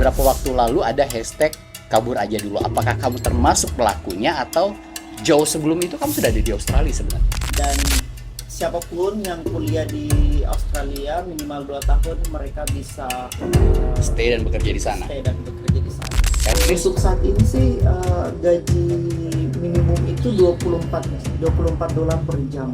beberapa waktu lalu ada hashtag kabur aja dulu. Apakah kamu termasuk pelakunya atau jauh sebelum itu kamu sudah ada di Australia sebenarnya? Dan siapapun yang kuliah di Australia minimal 2 tahun mereka bisa Stay dan bekerja di sana. stay dan bekerja di sana. At least Untuk saat ini sih gaji minimum itu 24 dolar per jam.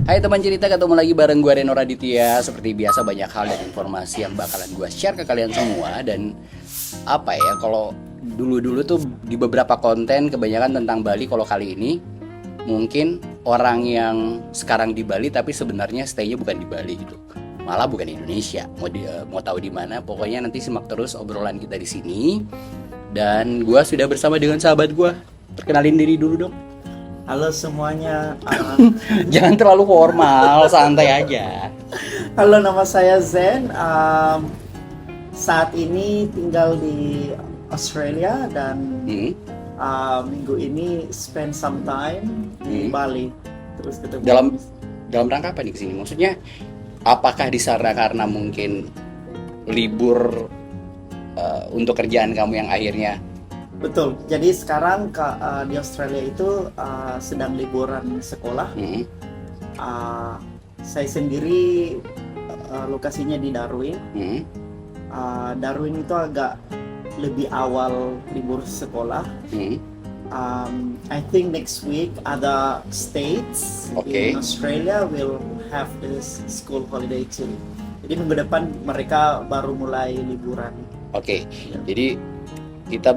Hai teman cerita, ketemu lagi bareng gue Reno Raditya. Seperti biasa banyak hal dan informasi yang bakalan gue share ke kalian semua. Dan apa ya, kalau dulu-dulu tuh di beberapa konten kebanyakan tentang Bali. Kalau kali ini mungkin orang yang sekarang di Bali tapi sebenarnya stay-nya bukan di Bali gitu, malah bukan di Indonesia. Mau tahu di mana? Pokoknya nanti simak terus obrolan kita di sini. Dan gue sudah bersama dengan sahabat gue. Perkenalin diri dulu dong. Halo semuanya. Jangan terlalu formal, santai aja. Halo, nama saya Zen. Saat ini tinggal di Australia dan minggu ini spend some time di Bali. Terus ketemu. Dalam rangka apa nih kesini? Maksudnya apakah di sana karena mungkin libur untuk kerjaan kamu yang akhirnya? Betul. Jadi sekarang di Australia itu sedang liburan sekolah. Saya sendiri lokasinya di Darwin. Darwin itu agak lebih awal libur sekolah. I think next week other states in Australia will have this school holiday too. Jadi minggu depan mereka baru mulai liburan. Jadi kita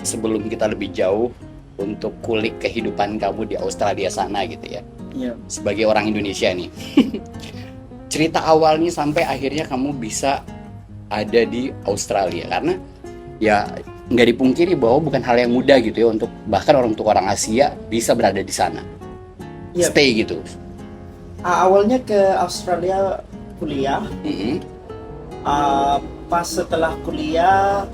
sebelum kita lebih jauh untuk kulik kehidupan kamu di Australia sana gitu ya. Sebagai orang Indonesia nih. Cerita awalnya sampai akhirnya kamu bisa ada di Australia, karena ya nggak dipungkiri bahwa bukan hal yang mudah gitu ya untuk bahkan untuk orang Asia bisa berada di sana. Stay gitu. Awalnya ke Australia kuliah. Pas setelah kuliah,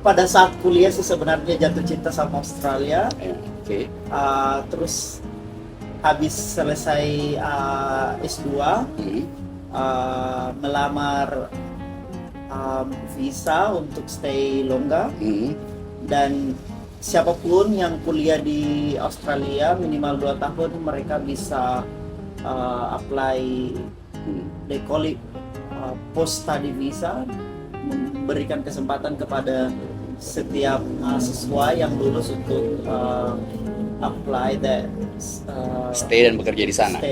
pada saat kuliah sih sebenarnya jatuh cinta sama Australia. Terus habis selesai S2, melamar visa untuk stay longgar. Dan siapapun yang kuliah di Australia minimal 2 tahun mereka bisa apply, they call it post study visa, memberikan kesempatan kepada setiap mahasiswa yang lulus untuk apply that stay dan bekerja di sana.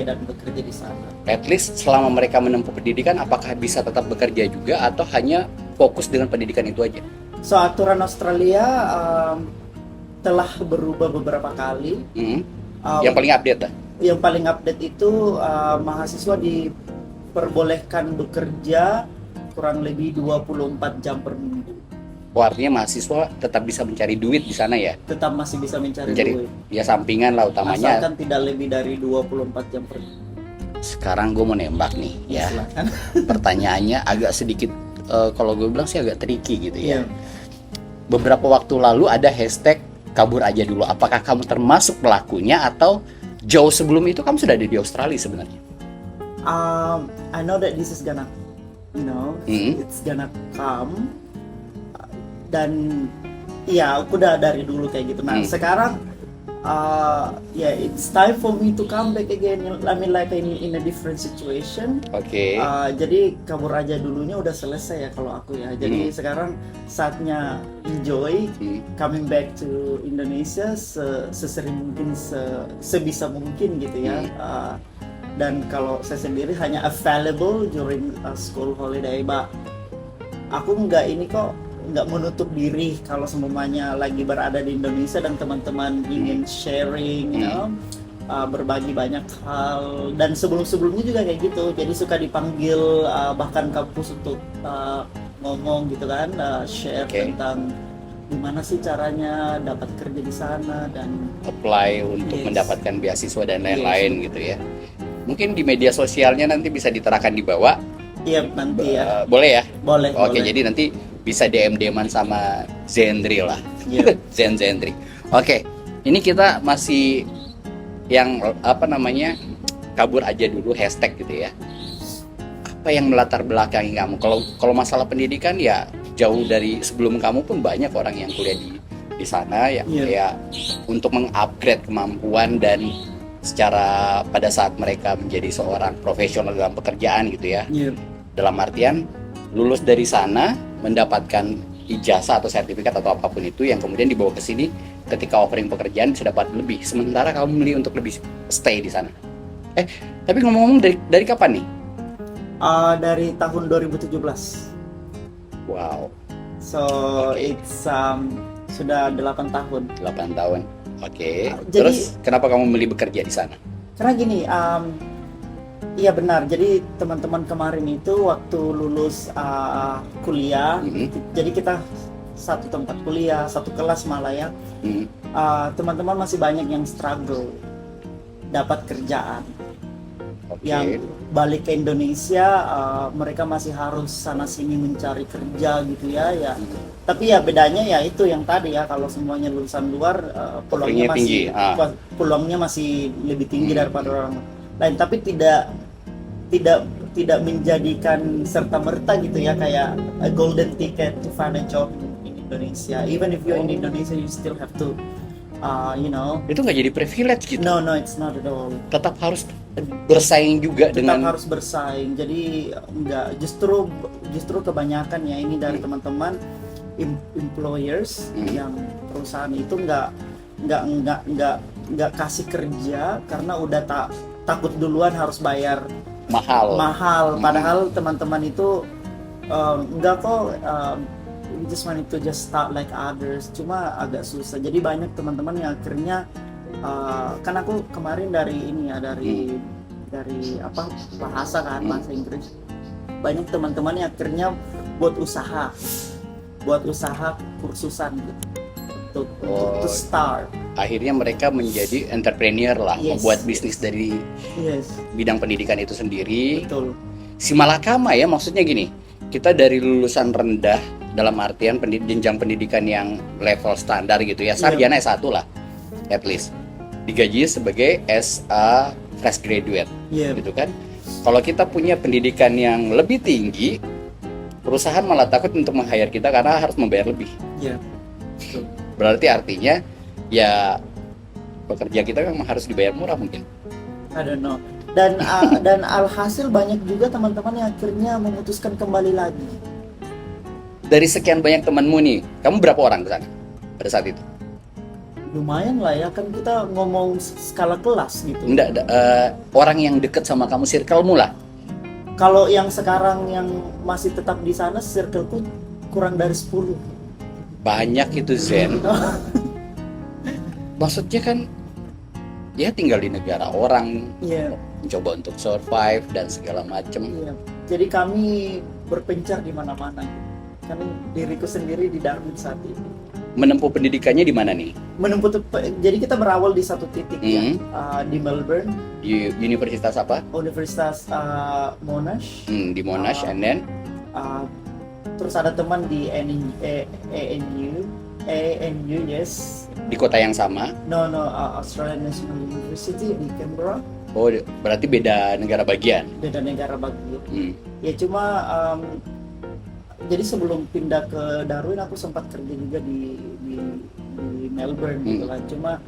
At least selama mereka menempuh pendidikan, apakah bisa tetap bekerja juga atau hanya fokus dengan pendidikan itu aja? So aturan Australia telah berubah beberapa kali. Yang paling update lah? Yang paling update itu mahasiswa diperbolehkan bekerja kurang lebih 24 jam per minggu. Artinya mahasiswa tetap bisa mencari duit di sana ya? Tetap masih bisa mencari duit. Ya sampingan lah utamanya. Asalkan tidak lebih dari 24 jam per minggu. Sekarang gue mau nembak nih ya. Silakan. Pertanyaannya agak sedikit, kalau gue bilang sih agak tricky gitu ya. Beberapa waktu lalu ada hashtag kabur aja dulu. Apakah kamu termasuk pelakunya atau jauh sebelum itu kamu sudah ada di Australia sebenarnya? I know that this is gonna, it's gonna come. Dan ya aku udah dari dulu kayak gitu. Nah sekarang it's time for me to come back again. I mean like in a different situation. Jadi kabur aja dulunya udah selesai ya kalau aku ya. Jadi sekarang saatnya enjoy coming back to Indonesia sesering mungkin, sebisa mungkin gitu ya. Dan kalau saya sendiri hanya available during school holiday. Aku nggak menutup diri kalau semuanya lagi berada di Indonesia dan teman-teman ingin sharing, berbagi banyak hal. Dan sebelumnya juga kayak gitu, jadi suka dipanggil bahkan kampus untuk ngomong gitu kan, share tentang gimana sih caranya dapat kerja di sana dan apply untuk mendapatkan beasiswa dan lain-lain gitu ya. Mungkin di media sosialnya nanti bisa diterapkan di bawah. Nanti ya. Boleh ya? Boleh. Jadi nanti bisa DM-an sama Zendri lah. Zendri. Ini kita masih yang apa namanya, kabur aja dulu hashtag gitu ya. Apa yang melatar belakangi kamu? Kalau masalah pendidikan ya jauh dari sebelum kamu pun banyak orang yang kuliah di sana ya, ya untuk mengupgrade kemampuan dan secara pada saat mereka menjadi seorang profesional dalam pekerjaan gitu ya. Dalam artian lulus dari sana mendapatkan ijazah atau sertifikat atau apapun itu yang kemudian dibawa ke sini ketika offering pekerjaan bisa dapat lebih. Sementara kamu milih untuk lebih stay di sana. Tapi ngomong-ngomong dari kapan nih? Dari tahun 2017. Wow. So it's sudah 8 tahun. 8 tahun. Oke. Terus kenapa kamu milih bekerja di sana? Karena gini, iya benar. Jadi teman-teman kemarin itu waktu lulus kuliah, jadi kita satu tempat kuliah, satu kelas malah ya. Teman-teman masih banyak yang struggle dapat kerjaan. Yang balik ke Indonesia, mereka masih harus sana sini mencari kerja gitu ya. Tapi ya bedanya ya itu yang tadi ya, kalau semuanya lulusan luar peluangnya masih lebih tinggi daripada orang lain, tapi tidak menjadikan serta merta gitu ya kayak a golden ticket to find a job in Indonesia. Even if you're in Indonesia, you still have to itu nggak jadi privilege gitu. No, it's not at all. Tetap harus bersaing juga dengan. Harus bersaing. Jadi enggak, justru kebanyakan ya ini dari teman-teman employers yang perusahaan itu nggak kasih kerja karena udah takut duluan harus bayar mahal. Padahal teman-teman itu enggak kok, we just want to just start like others, cuma agak susah. Jadi banyak teman-teman yang akhirnya kan aku kemarin dari ini ya, dari bahasa Inggris. Banyak teman-teman yang akhirnya buat usaha kursusan gitu untuk start. Akhirnya mereka menjadi entrepreneur lah, membuat bisnis dari bidang pendidikan itu sendiri. Betul. Si malakama ya, maksudnya gini, kita dari lulusan rendah dalam artian jenjang pendidikan yang level standar gitu ya, sarjana S1 lah at least, digaji sebagai as a fresh graduate gitu kan. Kalau kita punya pendidikan yang lebih tinggi, perusahaan malah takut untuk meng-hire kita karena harus membayar lebih. Berarti artinya ya pekerja kita memang harus dibayar murah mungkin. I don't know. Dan alhasil banyak juga teman-teman yang akhirnya memutuskan kembali lagi. Dari sekian banyak temanmu nih, kamu berapa orang ke sana pada saat itu? Lumayan lah ya, kan kita ngomong skala kelas gitu. Enggak, orang yang deket sama kamu, circle-mu lah. Kalau yang sekarang yang masih tetap di sana, circle-ku kurang dari 10. Banyak itu, Zen. Maksudnya kan ya tinggal di negara orang, mencoba untuk survive dan segala macam. Jadi kami berpencar di mana-mana. Kan diriku sendiri di Darwin saat ini. Menempuh pendidikannya di mana nih? Jadi kita berawal di satu titik ya, di Melbourne. Universitas apa? Universitas Monash. Di Monash, and then? Terus ada teman di ANU, yes. Di kota yang sama? No, Australian National University di Canberra. Oh, berarti beda negara bagian? Beda negara bagian. Ya cuma jadi sebelum pindah ke Darwin aku sempat kerja juga di Melbourne gitu kan. Cuma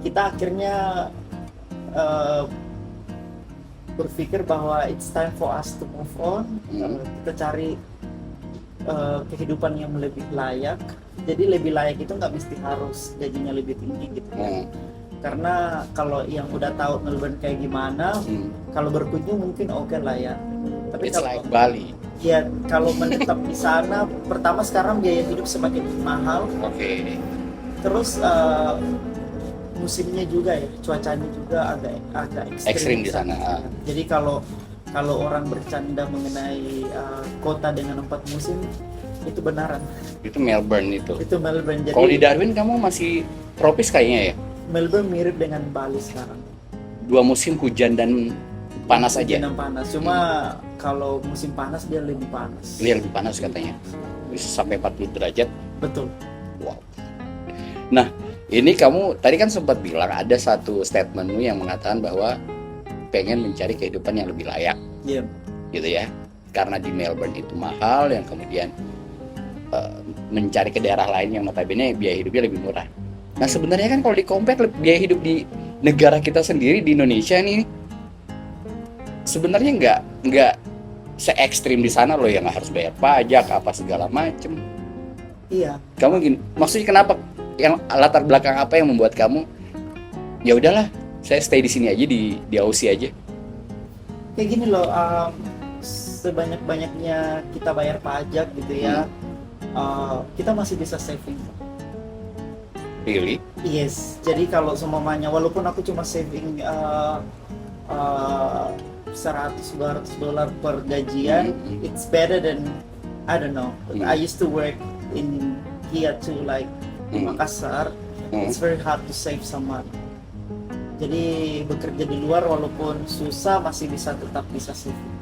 kita akhirnya berpikir bahwa it's time for us to move on. Kita cari kehidupan yang lebih layak. Jadi lebih layak itu nggak mesti harus gajinya lebih tinggi gitu kan. Karena kalau yang udah tahu Melbourne kayak gimana, kalau berkunjung mungkin oke lah ya. Tapi it's like Bali. Ya, kalau menetap di sana, pertama sekarang biaya hidup semakin mahal. Terus musimnya juga ya, cuacanya juga agak ekstrim di sana. Jadi kalau orang bercanda mengenai kota dengan 4 musim, itu benaran. Itu Melbourne itu. Itu Melbourne. Jadi kalau di Darwin kamu masih tropis kayaknya ya? Melbourne mirip dengan Bali sekarang. 2 musim hujan dan panas aja. Hujan dan panas. Cuma kalau musim panas dia lebih panas. Dia lebih panas katanya. Bisa sampai 40 derajat. Betul. Wow. Nah, Ini kamu tadi kan sempat bilang ada satu statementmu yang mengatakan bahwa pengen mencari kehidupan yang lebih layak, gitu ya. Karena di Melbourne itu mahal, yang kemudian mencari ke daerah lain yang notabene biaya hidupnya lebih murah. Nah sebenarnya kan kalau di compare biaya hidup di negara kita sendiri di Indonesia nih sebenarnya nggak se ekstrim di sana loh, yang harus bayar pajak apa segala macem. Iya. Kamu gini, maksudnya kenapa? Yang latar belakang apa yang membuat kamu ya udahlah saya stay di sini aja di Aussie aja? Kayak gini loh, sebanyak-banyaknya kita bayar pajak gitu ya, kita masih bisa saving. Really? Yes. Jadi kalau semuanya, walaupun aku cuma saving $100-200 per gajian, it's better than, I don't know. I used to work in here too, like Makassar. It's very hard to save some money. Jadi bekerja di luar walaupun susah masih tetap bisa saving.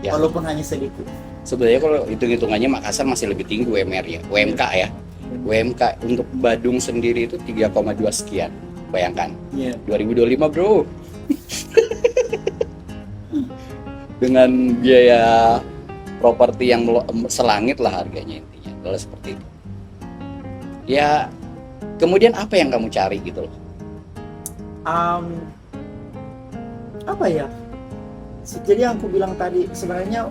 Ya. Walaupun hanya sedikit. Sebenarnya kalau hitung-hitungannya Makassar masih lebih tinggi UMR-nya, UMK ya. UMK untuk Badung sendiri itu 3,2 sekian. Bayangkan. 2025, Bro. Dengan biaya properti yang selangit lah harganya, intinya kalau seperti itu. Ya, kemudian apa yang kamu cari gitu loh? Apa ya? Jadi yang aku bilang tadi, sebenarnya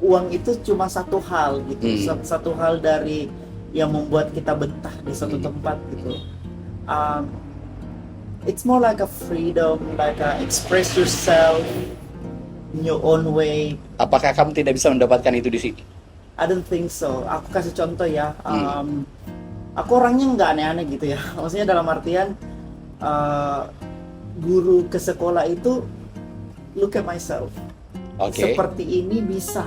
uang itu cuma satu hal gitu, satu hal dari yang membuat kita betah di satu tempat gitu. It's more like a freedom, like express yourself in your own way. Apakah kamu tidak bisa mendapatkan itu di sini? I don't think so. Aku kasih contoh ya. Aku orangnya nggak aneh-aneh gitu ya. Maksudnya dalam artian guru ke sekolah itu look at myself. Seperti ini bisa.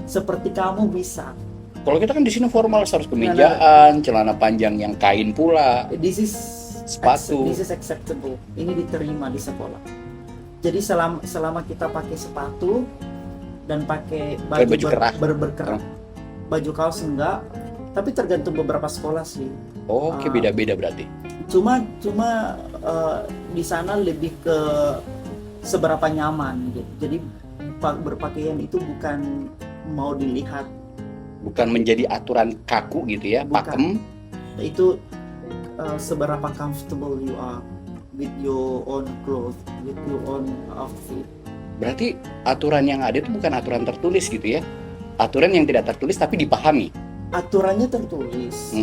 Seperti kamu bisa. Kalau kita kan di sini formal, harus kemejaan, celana panjang yang kain pula. This is sepatu. This is acceptable. Ini diterima di sekolah. Jadi selama kita pakai sepatu dan pakai baju berkerah, baju kaos enggak. Tapi tergantung beberapa sekolah sih. Beda-beda berarti. Cuma di sana lebih ke seberapa nyaman gitu. Jadi berpakaian itu bukan mau dilihat, bukan menjadi aturan kaku gitu ya, pakem. Itu seberapa comfortable you are with your own clothes, with your own outfit. Berarti aturan yang ada itu bukan aturan tertulis gitu ya, aturan yang tidak tertulis tapi dipahami. Aturannya tertulis,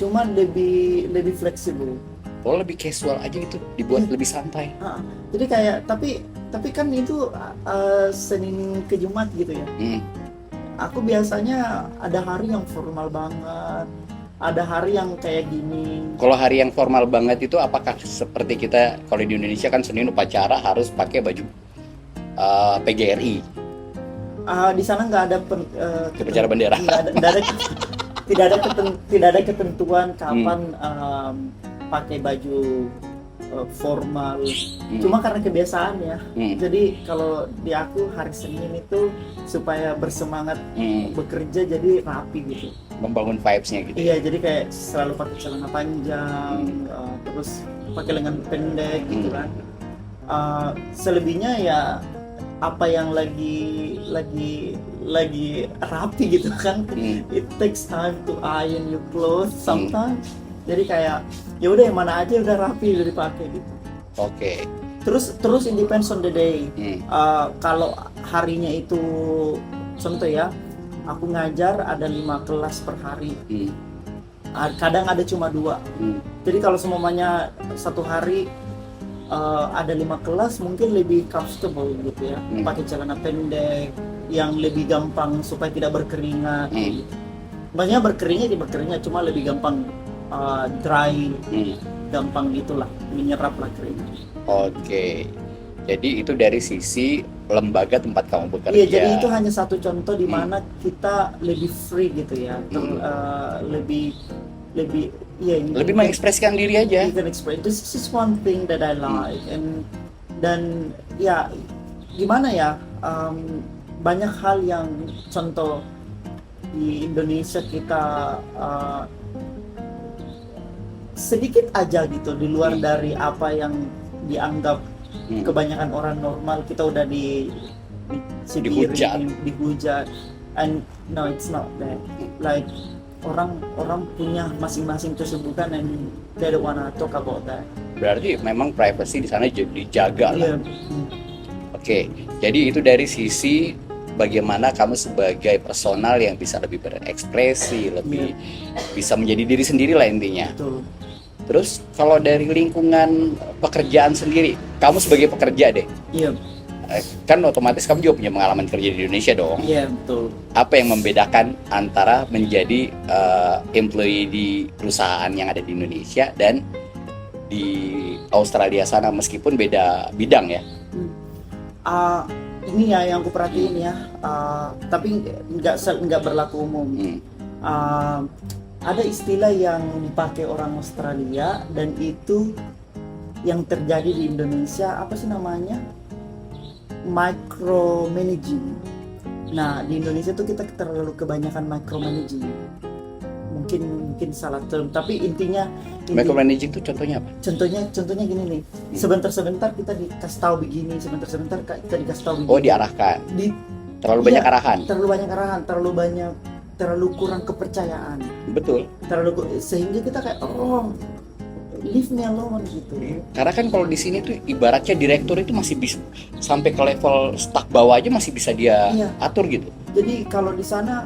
cuma lebih fleksibel. Lebih casual aja gitu, dibuat lebih santai. Jadi kayak tapi kan itu Senin ke Jumat gitu ya. Aku biasanya ada hari yang formal banget, ada hari yang kayak gini. Kalau hari yang formal banget itu apakah seperti kita kalau di Indonesia kan Senin upacara harus pakai baju PGRI? Di sana nggak ada upacara bendera. Tidak ada ketentuan kapan pakai baju formal. Cuma karena kebiasaan ya. Jadi kalau di aku hari Senin itu supaya bersemangat bekerja jadi rapi gitu. Membangun vibes-nya gitu. Iya, jadi kayak selalu pakai celana panjang, terus pakai lengan pendek gitu kan. Selebihnya ya apa yang lagi rapi gitu kan. It takes time to iron your clothes sometimes. Jadi kayak ya udah yang mana aja udah rapi udah dipakai gitu. Terus it depends on the day. Kalau harinya itu contoh ya, aku ngajar ada 5 kelas per hari. Kadang ada cuma 2. Jadi kalau semuanya satu hari ada 5 kelas, mungkin lebih comfortable gitu ya. Pakai celana pendek yang lebih gampang supaya tidak berkeringat. Maksudnya berkeringat cuma lebih gampang dry, gampang gitulah, menyerap lah keringat. Jadi itu dari sisi lembaga tempat kamu bekerja. Iya, jadi itu hanya satu contoh di mana kita lebih free gitu ya, lebih mengekspresikan diri aja. This is one thing that I like, dan ya gimana ya, banyak hal yang contoh di Indonesia kita sedikit aja gitu di luar dari apa yang dianggap kebanyakan orang normal. Kita udah dihujat, and no, it's not that. Like orang punya masing-masing kesibukan and they don't wanna talk about that. Berarti memang privacy di sana dijaga lah. Yeah. Oke, jadi itu dari sisi bagaimana kamu sebagai personal yang bisa lebih berekspresi, lebih bisa menjadi diri sendiri lah intinya. Betul. Terus kalau dari lingkungan pekerjaan sendiri, kamu sebagai pekerja deh, Iya. Kan otomatis kamu juga punya pengalaman kerja di Indonesia dong. Iya, betul. Apa yang membedakan antara menjadi employee di perusahaan yang ada di Indonesia dan di Australia sana, meskipun beda bidang ya? Ini ya yang aku perhatiin ya, tapi nggak berlaku umum. Ada istilah yang dipakai orang Australia dan itu yang terjadi di Indonesia, apa sih namanya? Micromanaging. Nah, di Indonesia tuh kita terlalu kebanyakan micromanaging. Mungkin salah term, tapi intinya Micromanaging itu contohnya apa? Contohnya gini nih. Sebentar kita dikasih tahu begini, sebentar kita dikasih tahu begini. Oh, diarahkan. Terlalu banyak arahan. Terlalu kurang kepercayaan. Betul. Sehingga kita kayak leave me alone gitu. Karena kan kalau di sini tuh ibaratnya direktur itu masih bisa sampai ke level staf bawah aja masih bisa dia atur gitu. Jadi kalau di sana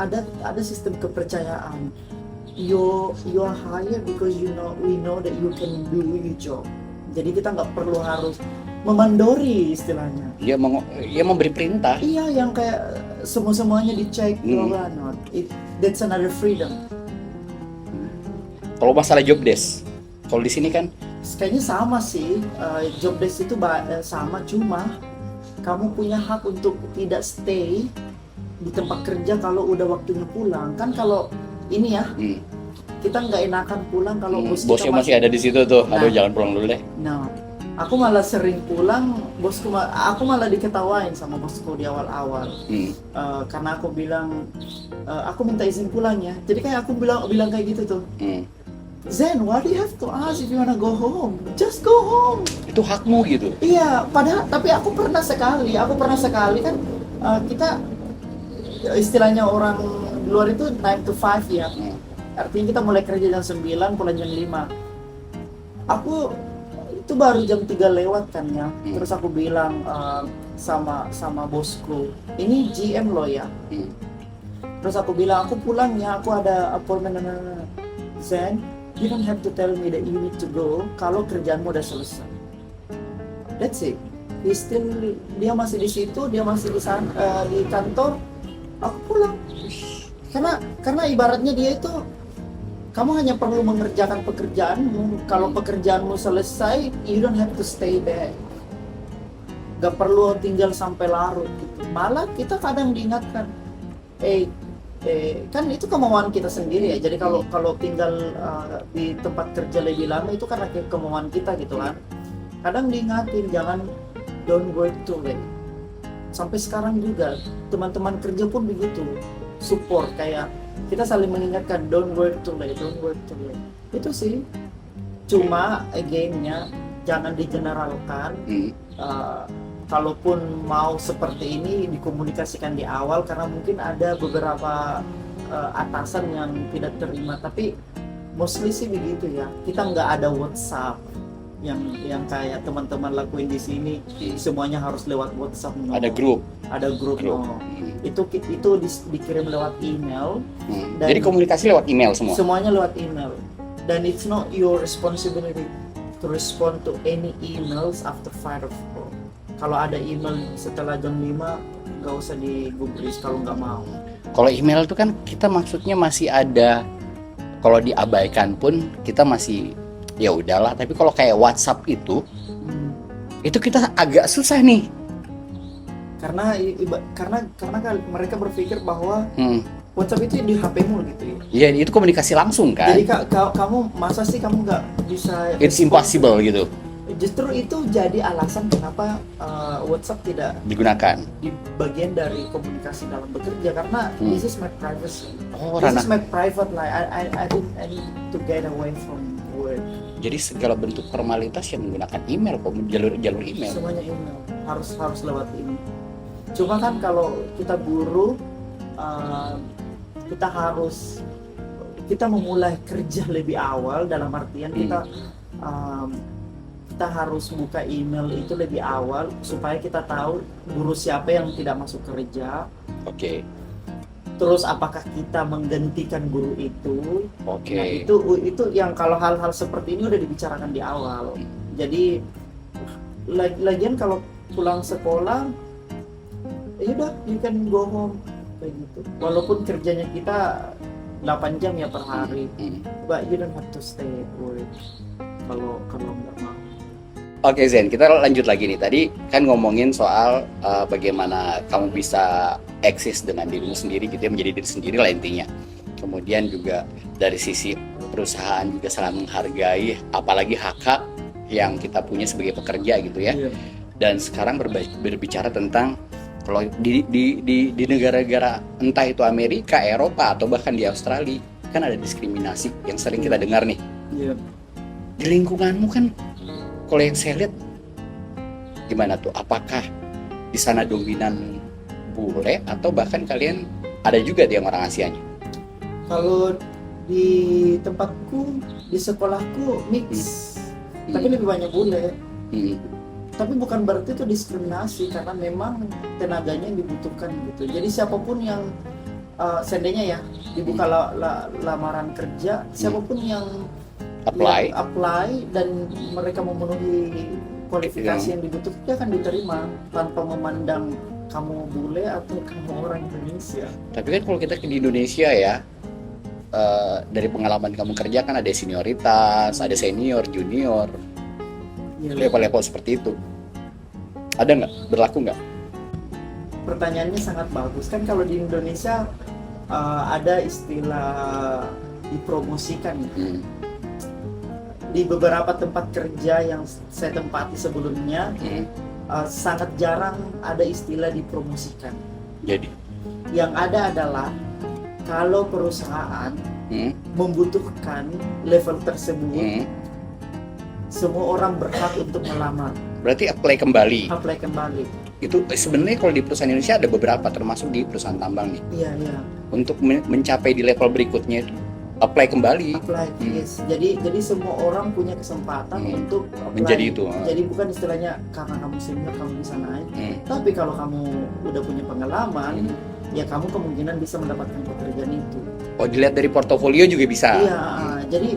ada sistem kepercayaan. You are hired because we know that you can do your job. Jadi kita nggak perlu harus memandori istilahnya. Dia memberi perintah. Iya, yang kayak semuanya dicek, that's another freedom. Kalau masalah job desk, kalau di sini kan kayaknya sama sih, job desk itu sama, cuma kamu punya hak untuk tidak stay di tempat kerja kalau udah waktunya pulang. Kan kalau ini ya, kita nggak enakan pulang kalau bosnya masih ada di situ tuh. Aduh, jangan pulang dulu deh. Nah, aku malah sering pulang, aku malah diketawain sama bosku di awal-awal. Karena aku bilang aku minta izin pulang ya. Jadi kayak aku bilang kayak gitu tuh. Zen, why do you have to ask if you wanna go home? Just go home. Itu hakmu gitu. Iya, tapi aku pernah sekali kan kita istilahnya orang luar itu 9 to 5 ya. Artinya kita mulai kerja jam 9, pulang jam 5. Aku itu baru jam 3 lewat kan ya. Terus aku bilang sama bosku, ini GM lo ya. Terus aku bilang, aku pulang ya, aku ada appointment. Zen, you don't have to tell me that you need to go kalau kerjaanmu udah selesai. That's it. Dia masih di situ, dia masih di kantor. Aku pulang. Karena ibaratnya dia itu, kamu hanya perlu mengerjakan pekerjaanmu. Kalau pekerjaanmu selesai, you don't have to stay back. Gak perlu tinggal sampai larut gitu. Malah kita kadang diingatkan, kan itu kemauan kita sendiri ya. Jadi kalau tinggal di tempat kerja lebih lama itu karena kemauan kita gitu kan. Kadang diingatin, don't work too late. Sampai sekarang juga teman-teman kerja pun begitu, support, kayak kita saling mengingatkan, don't work too late. Itu sih. Cuma again-nya jangan digeneralkan. Kalaupun mau seperti ini dikomunikasikan di awal, karena mungkin ada beberapa atasan yang tidak terima, tapi mostly sih begitu ya. Kita nggak ada WhatsApp yang kayak teman-teman lakuin di sini, semuanya harus lewat WhatsApp. No. Ada grup. No. Itu dikirim lewat email. Dan jadi komunikasi lewat email semua. Semuanya lewat email. Dan it's not your responsibility to respond to any emails after 5 o'clock. Kalau ada email setelah jam 5, nggak usah digubris kalau nggak mau. Kalau email itu kan kita maksudnya masih ada, kalau diabaikan pun kita masih ya udahlah. Tapi kalau kayak WhatsApp itu kita agak susah nih. Karena mereka berpikir bahwa WhatsApp itu di HP-mu gitu ya. Iya, itu komunikasi langsung kan. Jadi kamu masa sih kamu nggak bisa? It's impossible gitu. Justru itu jadi alasan kenapa WhatsApp tidak digunakan di bagian dari komunikasi dalam bekerja, karena this is my privacy. Oh, This is my private life. I need to get away from work. Jadi segala bentuk formalitas yang menggunakan email, jalur email. Semuanya email, harus lewat email. Cuma kan kalau kita guru, kita memulai kerja lebih awal, dalam artian kita harus buka email itu lebih awal supaya kita tahu guru siapa yang tidak masuk kerja. Oke. Terus apakah kita menggantikan guru itu? Oke. Nah, itu yang kalau hal-hal seperti ini udah dibicarakan di awal. Jadi lagian kalau pulang sekolah, ya udah, you can go home kayak gitu. Walaupun kerjanya kita 8 jam ya per hari, but you don't have to stay at work kalau nggak mau. Oke Zen, kita lanjut lagi nih. Tadi kan ngomongin soal bagaimana kamu bisa eksis dengan dirimu sendiri gitu ya, menjadi diri sendiri lah intinya. Kemudian juga dari sisi perusahaan juga sangat menghargai apalagi hak yang kita punya sebagai pekerja gitu ya. Yeah. Dan sekarang berbicara tentang kalau di negara-negara entah itu Amerika, Eropa atau bahkan di Australia kan ada diskriminasi yang sering kita dengar nih. Yeah. Di lingkunganmu kan kalau yang saya lihat gimana tuh? Apakah di sana dominan bule atau bahkan kalian ada juga yang orang Asianya? Kalau di tempatku, di sekolahku mix, tapi lebih banyak bule. Tapi bukan berarti itu diskriminasi, karena memang tenaganya yang dibutuhkan gitu. Jadi siapapun yang seandainya ya dibuka lamaran kerja, siapapun yang apply dan mereka memenuhi kualifikasi yang dibutuhkan, dia akan diterima tanpa memandang kamu bule atau kamu orang Indonesia. Tapi kan kalau kita di Indonesia ya, dari pengalaman kamu kerja kan ada senioritas, ada senior, junior, level-level seperti itu. Ada nggak? Berlaku nggak? Pertanyaannya sangat bagus. Kan kalau di Indonesia ada istilah dipromosikan. Di beberapa tempat kerja yang saya tempati sebelumnya, sangat jarang ada istilah dipromosikan. Jadi? Yang ada adalah kalau perusahaan membutuhkan level tersebut, semua orang berhak untuk melamar. Berarti apply kembali? Apply kembali. Itu sebenarnya kalau di perusahaan Indonesia ada beberapa, termasuk di perusahaan tambang nih. Iya, iya. Untuk mencapai di level berikutnya itu apply kembali. Apply, yes. Jadi semua orang punya kesempatan untuk apply. Menjadi itu. Jadi bukan istilahnya karena kamu senior kamu bisa naik. Tapi kalau kamu udah punya pengalaman, ya kamu kemungkinan bisa mendapatkan pekerjaan itu. Oh, dilihat dari portofolio juga bisa. Iya, jadi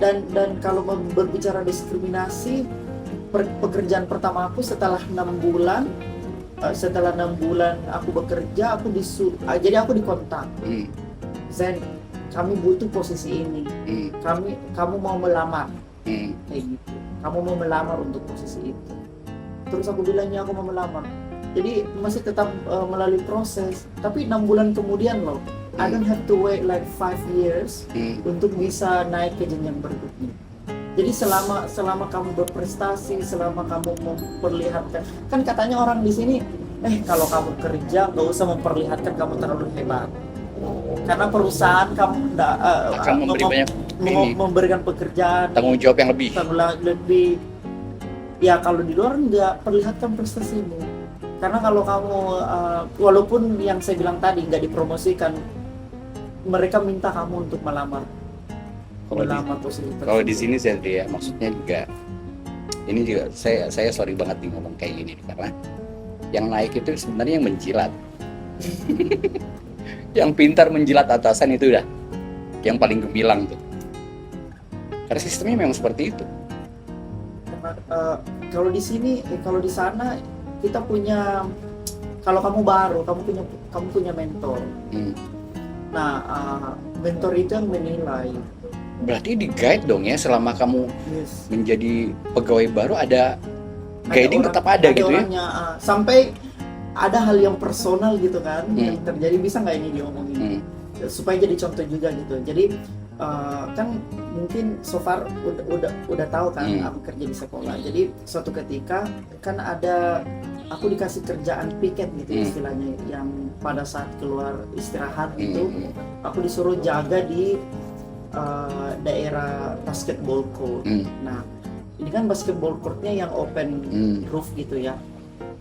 dan kalau berbicara diskriminasi, pekerjaan pertama aku setelah 6 bulan aku bekerja, jadi aku dikontak. Zen, kami butuh posisi ini. Kamu mau melamar? Kayak gitu. Kamu mau melamar untuk posisi itu. Terus aku bilangnya aku mau melamar. Jadi masih tetap melalui proses. Tapi 6 bulan kemudian loh, I don't have to wait like 5 years untuk bisa naik ke jenjang berikutnya. Jadi selama kamu berprestasi, selama kamu memperlihatkan, kan katanya orang di sini, kalau kamu kerja nggak usah memperlihatkan kamu terlalu hebat. Karena perusahaan kamu akan memberikan pekerjaan, tanggung jawab yang lebih. Ya kalau di luar nggak perlihatkan prestasimu. Karena kalau kamu walaupun yang saya bilang tadi nggak dipromosikan, mereka minta kamu untuk melamar. Kalau di sini saya ya, maksudnya juga ini juga saya sorry banget nih ngomong kayak gini karena yang naik itu sebenarnya yang menjilat. Yang pintar menjilat atasan itu udah yang paling gemilang tuh. Karena sistemnya memang seperti itu. Karena kalau di sini, kalau di sana kita punya, kalau kamu baru, kamu punya mentor. Nah, mentor itu yang menilai. Berarti di guide dong ya selama kamu menjadi pegawai baru ada guiding tetap ada gitu orangnya, ya. Sampai ada hal yang personal gitu kan yang terjadi, bisa nggak ini diomongin supaya jadi contoh juga gitu. Jadi kan mungkin mungkin so far udah tahu kan aku kerja di sekolah. Jadi suatu ketika kan aku dikasih kerjaan piket gitu istilahnya, yang pada saat keluar istirahat gitu aku disuruh jaga di daerah basketball court. Nah, ini kan basketball courtnya yang open roof gitu ya.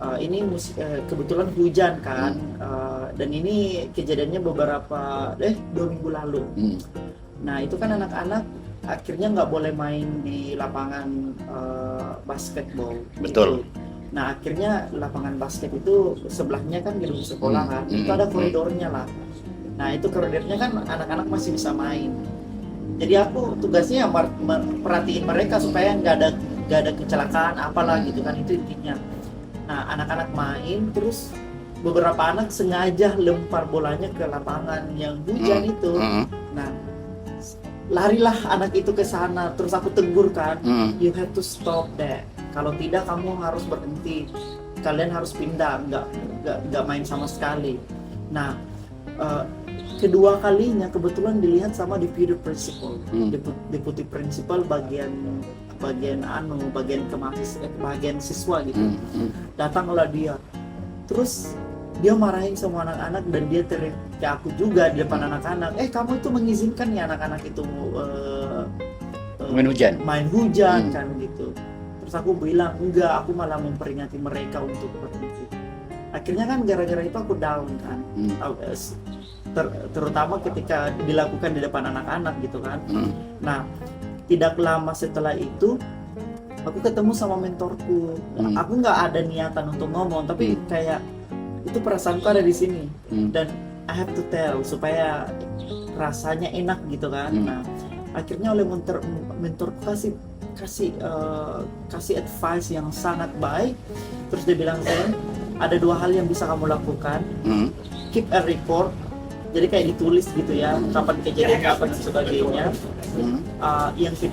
Ini kebetulan hujan kan, dan ini kejadiannya beberapa 2 minggu lalu. Nah itu kan anak-anak akhirnya nggak boleh main di lapangan basketball. Betul. Gitu. Nah akhirnya lapangan basket itu sebelahnya kan gedung sekolah kan, itu ada koridornya lah. Nah itu koridornya kan anak-anak masih bisa main. Jadi aku tugasnya perhatiin mereka supaya nggak ada kecelakaan apalah gitu kan, itu intinya. Nah anak-anak main, terus beberapa anak sengaja lempar bolanya ke lapangan yang hujan itu. Nah larilah anak itu ke sana, terus aku tegur kan, you have to stop that. Kalau tidak kamu harus berhenti, kalian harus pindah, nggak main sama sekali. Nah kedua kalinya kebetulan dilihat sama deputy principal, deputy principal bagian siswa gitu. Datanglah dia, terus dia marahin semua anak-anak dan dia teriak ke aku juga di depan anak-anak, kamu itu mengizinkan ya anak-anak itu main hujan kan gitu. Terus aku bilang enggak, aku malah memperingati mereka untuk berhenti. Akhirnya kan gara-gara itu aku down kan, terutama ketika dilakukan di depan anak-anak gitu kan. Nah tidak lama setelah itu aku ketemu sama mentorku. Aku nggak ada niatan untuk ngomong, tapi kayak itu perasaanku ada di sini dan I have to tell supaya rasanya enak gitu kan. Nah akhirnya oleh mentorku kasih advice yang sangat baik. Terus dia bilang, ada 2 hal yang bisa kamu lakukan. Keep a record, jadi kayak ditulis gitu ya, kapan kejadian kapan dan sebagainya. Yang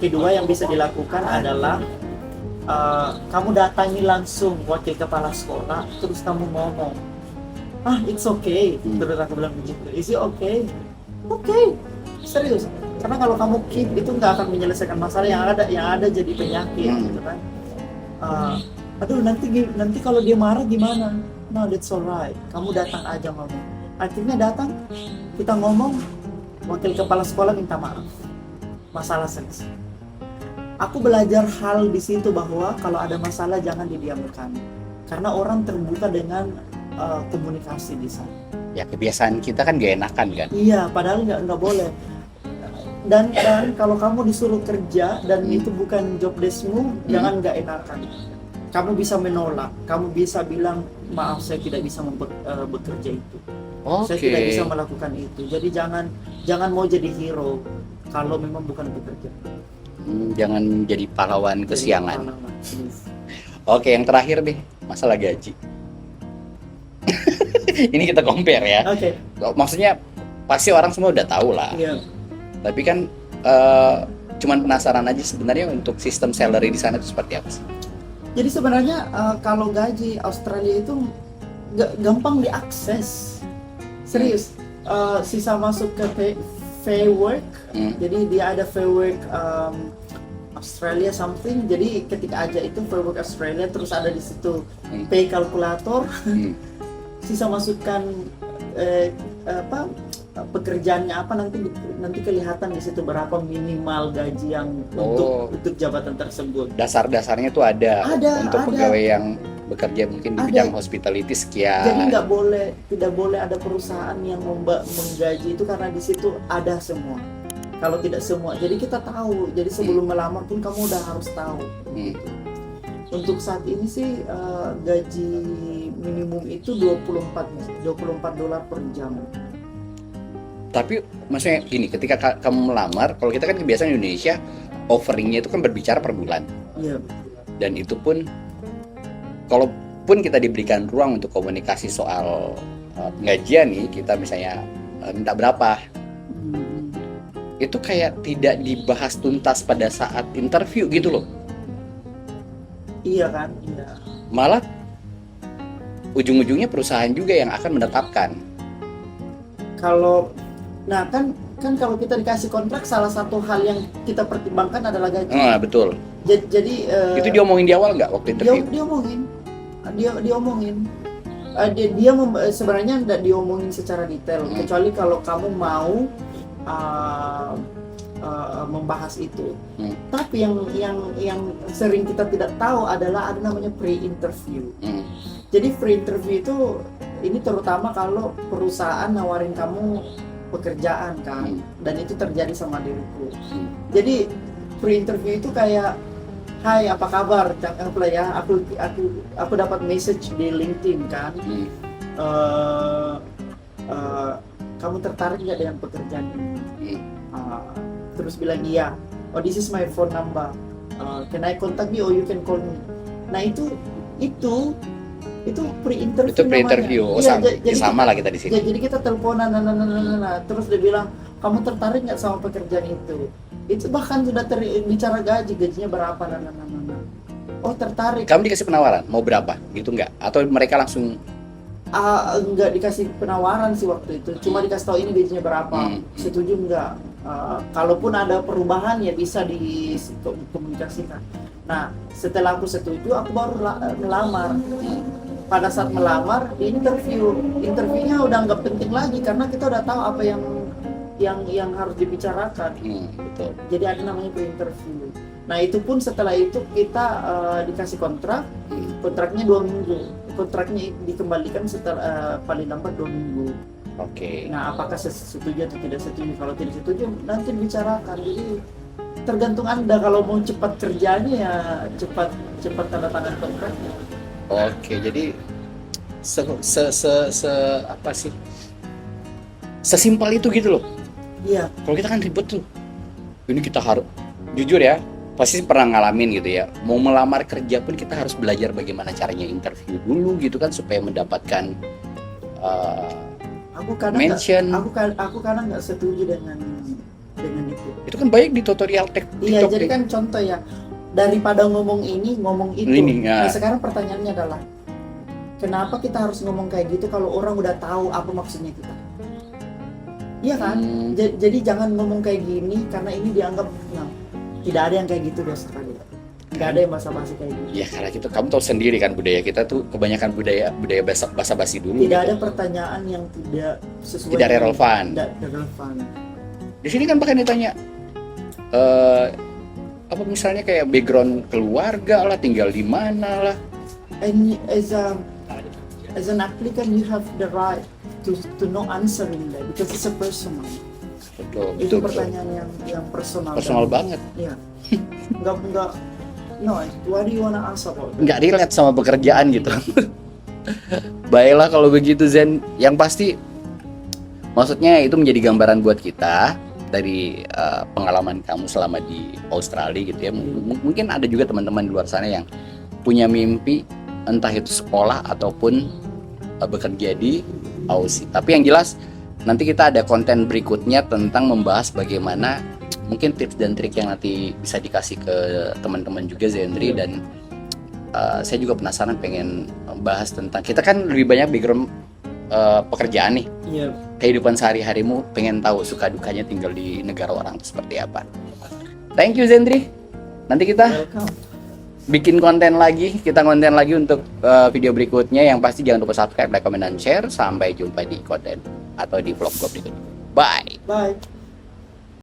kedua yang bisa dilakukan adalah kamu datangi langsung wakil kepala sekolah, terus kamu ngomong, it's okay. Terus aku bilang begitu, is it okay? Okay, serius. Karena kalau kamu keep itu nggak akan menyelesaikan masalah, yang ada jadi penyakit gitu kan. Aduh nanti kalau dia marah gimana? No, that's alright. Kamu datang aja ngomong. Akhirnya datang, kita ngomong, wakil kepala sekolah minta maaf, masalah selesai. Aku belajar hal di situ bahwa kalau ada masalah jangan didiamkan, karena orang terbuka dengan komunikasi di sana. Ya kebiasaan kita kan gak enakan kan? Iya, padahal nggak boleh. Dan kalau kamu disuruh kerja dan itu bukan job deskmu, jangan nggak enakan. Kamu bisa menolak, kamu bisa bilang maaf saya tidak bisa bekerja itu. Saya tidak bisa melakukan itu. Jadi jangan mau jadi hero kalau memang bukan bekerja. Jangan jadi pahlawan kesiangan. Oke, yang terakhir deh, masalah gaji. Ini kita compare ya. Oke. Maksudnya pasti orang semua udah tahu lah. Iya. Tapi kan cuman penasaran aja sebenarnya untuk sistem salary di sana itu seperti apa sih? Jadi sebenarnya kalau gaji Australia itu gampang diakses. Serius. Sisa masuk ke Fair Work. Jadi dia ada Fair Work Australia something. Jadi ketika aja itu Fair Work Australia, terus ada di situ pay calculator. Sisa masukkan pekerjaannya apa, nanti kelihatan di situ berapa minimal gaji yang untuk jabatan tersebut. Dasar-dasarnya tuh ada untuk pegawai yang bekerja mungkin di bidang hospitality sekian. Jadi tidak boleh ada perusahaan yang menggaji itu, karena di situ ada semua. Kalau tidak semua, jadi kita tahu. Jadi sebelum melamar pun kamu udah harus tahu. Untuk saat ini sih gaji minimum itu $24 per jam. Tapi maksudnya gini, ketika kamu melamar, kalau kita kan kebiasaan di Indonesia offeringnya itu kan berbicara per bulan. Iya. Dan itu pun, kalaupun kita diberikan ruang untuk komunikasi soal penggajian nih, kita misalnya minta berapa, itu kayak tidak dibahas tuntas pada saat interview gitu loh. Iya kan, iya. Malah ujung-ujungnya perusahaan juga yang akan menetapkan. Nah kan kan kalau kita dikasih kontrak, salah satu hal yang kita pertimbangkan adalah gaji. Betul. Jadi itu diomongin di awal nggak waktu interview? Dia omongin. Sebenarnya nggak diomongin secara detail, kecuali kalau kamu mau membahas itu. Tapi yang sering kita tidak tahu adalah ada namanya pre-interview. Jadi pre-interview itu ini terutama kalau perusahaan nawarin kamu pekerjaan kan, dan itu terjadi sama diriku. Jadi pre-interview itu kayak, hai apa kabar, ya aku dapat message di LinkedIn kan, kamu tertarik nggak dengan pekerjaan ini? Terus bilang iya. Oh, this is my phone number. Can I contact you or you can call me? Nah itu pre-interview. Itu pre-interview. Sama lah kita di sini. Jadi kita teleponan, terus dia bilang, kamu tertarik nggak sama pekerjaan itu? Itu bahkan sudah bicara gajinya berapa, Oh tertarik. Kamu dikasih penawaran, mau berapa? Gitu nggak? Atau mereka langsung? Nggak dikasih penawaran sih waktu itu, cuma dikasih tahu ini gajinya berapa. Setuju nggak? Kalaupun ada perubahan ya bisa dikomunikasikan. Nah setelah aku setuju, aku baru melamar. Pada saat melamar, interviewnya udah nggak penting lagi karena kita udah tahu apa yang harus dibicarakan. Betul. Jadi ada namanya pre-interview. Nah itu pun setelah itu kita dikasih kontraknya 2 minggu. Kontraknya dikembalikan setelah paling lambat 2 minggu. Oke. Nah apakah setuju atau tidak setuju? Kalau tidak setuju nanti dibicarakan. Jadi tergantung Anda, kalau mau cepat kerjanya ya cepat tanda tangan kontraknya. Oke, jadi apa sih? Sesimpel itu gitu loh. Iya. Kalau kita kan ribet tuh. Ini kita harus jujur ya, pasti pernah ngalamin gitu ya. Mau melamar kerja pun kita harus belajar bagaimana caranya interview dulu gitu kan, supaya mendapatkan mention. Aku kadang nggak setuju dengan itu. Itu kan baik di tutorial Iya, jadi kan contoh ya, daripada ngomong ini ngomong itu. Nah sekarang pertanyaannya adalah, kenapa kita harus ngomong kayak gitu kalau orang udah tahu apa maksudnya kita? Iya kan? Jadi jangan ngomong kayak gini karena ini dianggap, tidak ada yang kayak gitu di Australia. Nggak ada yang basa-basi kayak gitu. Ya karena kamu tahu sendiri kan, budaya kita tuh kebanyakan budaya basa-basi dulu. Tidak gitu. ada pertanyaan yang tidak sesuai. Tidak relevan. Tidak relevan. Di sini kan bahkan ditanya apa misalnya kayak background keluarga lah, tinggal di mana lah. And as an applicant you have the right to no answering that because it's a personal. Itu pertanyaan yang personal banget. Iya. Enggak. No, what do you wanna ask about? Nggak relate sama pekerjaan gitu. Baiklah kalau begitu Zen, yang pasti maksudnya itu menjadi gambaran buat kita dari pengalaman kamu selama di Australia gitu ya. Mungkin ada juga teman-teman di luar sana yang punya mimpi, entah itu sekolah ataupun bekerja di Aussie. Tapi yang jelas nanti kita ada konten berikutnya tentang membahas bagaimana mungkin tips dan trik yang nanti bisa dikasih ke teman-teman juga Zendri. Dan saya juga penasaran pengen bahas tentang, kita kan lebih banyak background pekerjaan nih. Kehidupan sehari-harimu, pengen tahu suka dukanya tinggal di negara orang seperti apa. Thank you Zendri. Nanti kita bikin konten lagi, untuk video berikutnya. Yang pasti jangan lupa subscribe, like, comment, dan share. Sampai jumpa di konten atau di vlog gue berikutnya. Bye.